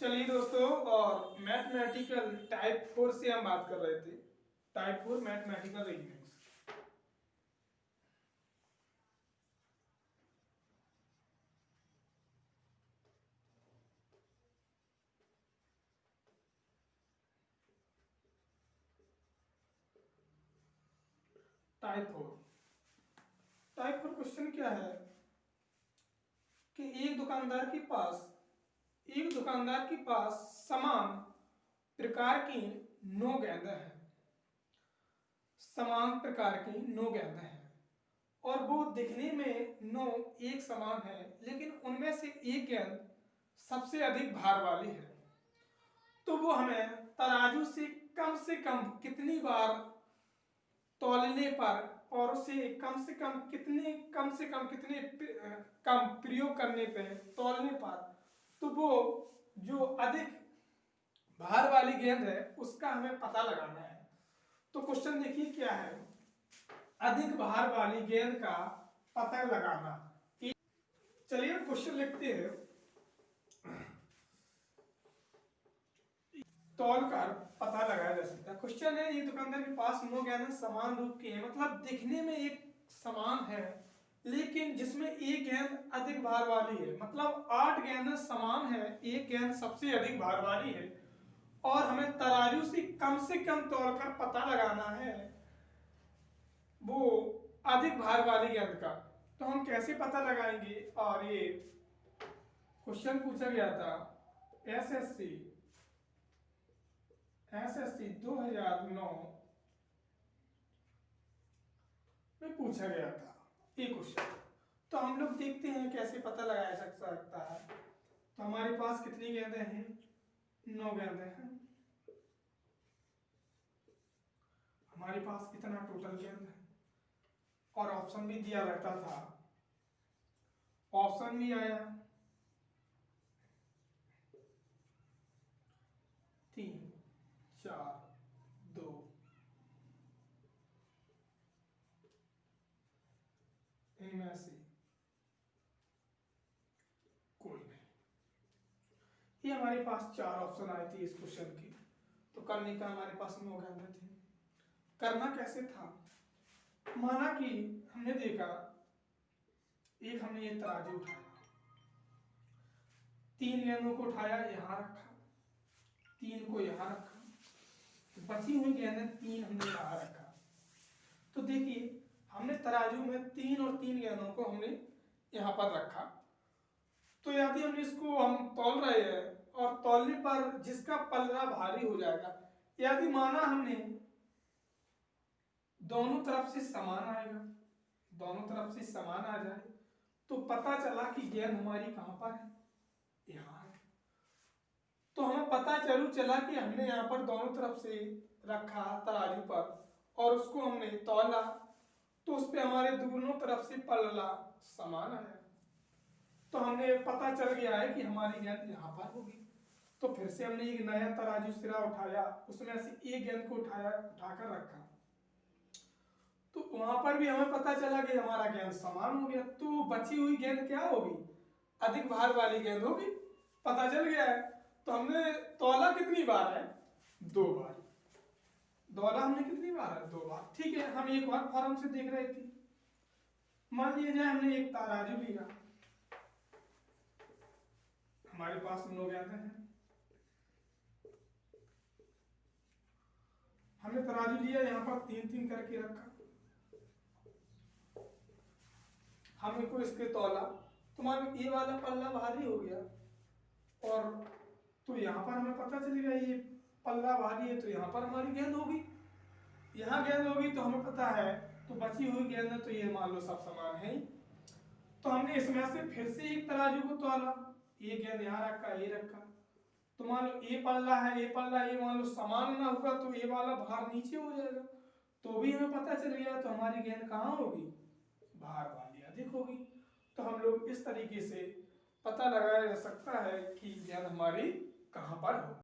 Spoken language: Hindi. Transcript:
चलिए दोस्तों, और मैथमेटिकल टाइप 4 से हम बात कर रहे थे। Type 4 mathematical reasonings. Type 4 question क्या है कि एक दुकानदार के पास समान प्रकार की 9 गेंदें हैं। समान प्रकार की 9 गेंदें हैं और वो दिखने में 9 एक समान है, लेकिन उनमें से एक गेंद सबसे अधिक भार वाली है। तो वो हमें तराजू से कम कितनी बार तौलने पर और उसे कम से कम कितने कम प्रयोग करने पे तौलने पर, तो वो जो अधिक भार वाली गेंद है उसका हमें पता लगाना है। तो क्वेश्चन देखिए क्या है, अधिक भार वाली गेंद का पता लगाना। चलिए क्वेश्चन लिखते हैं। तौल कर पता लगाया जा सकता है। क्वेश्चन है, ये दुकानदार के पास 9 गेंदें समान रूप की है, मतलब दिखने में एक समान है, लेकिन जिसमें एक गेंद अधिक भार वाली है। मतलब 8 गेंदें समान है, एक गेंद सबसे अधिक भार वाली है और हमें तराजू से कम तौलकर पता लगाना है वो अधिक भार वाली गेंद का। तो हम कैसे पता लगाएंगे? और ये क्वेश्चन पूछा गया था एसएससी 2009 में पूछा गया था ये क्वेश्चन। तो हम लोग देखते हैं कैसे पता लगाया जा सकता है। तो हमारे पास कितनी गेंदें हैं? 9 गेंदें हैं। हमारे पास कितना टोटल गेंद है? और ऑप्शन भी दिया रहता था, ऑप्शन भी आया 3, 4, 2, इनमें से कोई नहीं। ये हमारे पास 4 ऑप्शन आए थे इस क्वेश्चन की। तो करने का हमारे पास 9 गेंदें थी। करना कैसे था? माना कि हमने देखा, एक हमने ये तराजू उठाया, 3 गेंदों को उठाया, यहां रखा, 3 को यहां रखा, बची हुई गेंदें 3 हमने यहां रखा। तो देखिए, हमने तराजू में 3 और 3 गेंदों को हमने यहां पर रखा। तो यदि हम इसको तौल रहे हैं और तौलने पर जिसका पल्ला भारी हो जाएगा, यदि माना हमने दोनों तरफ से समान आएगा, दोनों तरफ से समान आ जाए, तो पता चला कि गेंद हमारी कहां पर है? यहाँ है। तो हमें पता जरूर चला कि हमने यहाँ पर दोनों तरफ से रखा तराजू पर और उसको हमने तौला, तो उस पे हमारे दोनों तरफ से पल्ला समान आया। तो हमने पता चल गया है कि हमारी गेंद यहाँ पर होगी। तो फिर से हमने एक नया तराजू सिरा उठाया, उसमें से एक गेंद को उठाकर रखा, तो वहां पर भी हमें पता चला कि हमारा गेंद समान हो गया। तो बची हुई गेंद क्या होगी? अधिक भार वाली गेंद होगी। पता चल गया है। तो हमने तौला कितनी बार है? 2 बार। तौला हमने कितनी बार है? 2 बार। ठीक है, हम एक बार फॉर्म से देख रहे थे। मान लिया जाए हमने एक तराजू लिया, हमारे पास 9 गेंदें हैं, हमने तराजू लिया, यहाँ पर 3-3 करके रखा, हमने को इसके तौला, तो मान लो ये वाला पल्ला भारी हो गया, और तो यहाँ पर हमें पता चलेगा ये पल्ला भारी है, तो यहाँ पर हमारी गेंद होगी, यहाँ गेंद होगी, तो हमें पता है। तो बची हुई गेंद है, तो ये मान लो सब समान है ही। तो हमने इसमें से फिर से एक तराजू को तौला, ये गेंद यहाँ रखा, ये रखा, तो मान लो ये पल्ला है, ये पल्ला, ये मान लो समान ना होगा, तो ये वाला भार नीचे हो जाएगा, तो भी हमें पता चल गया। तो हमारी गेंद कहाँ होगी? भार वाली अधिक होगी। तो हम लोग इस तरीके से पता लगाया जा सकता है कि गेंद हमारी कहाँ पर हो।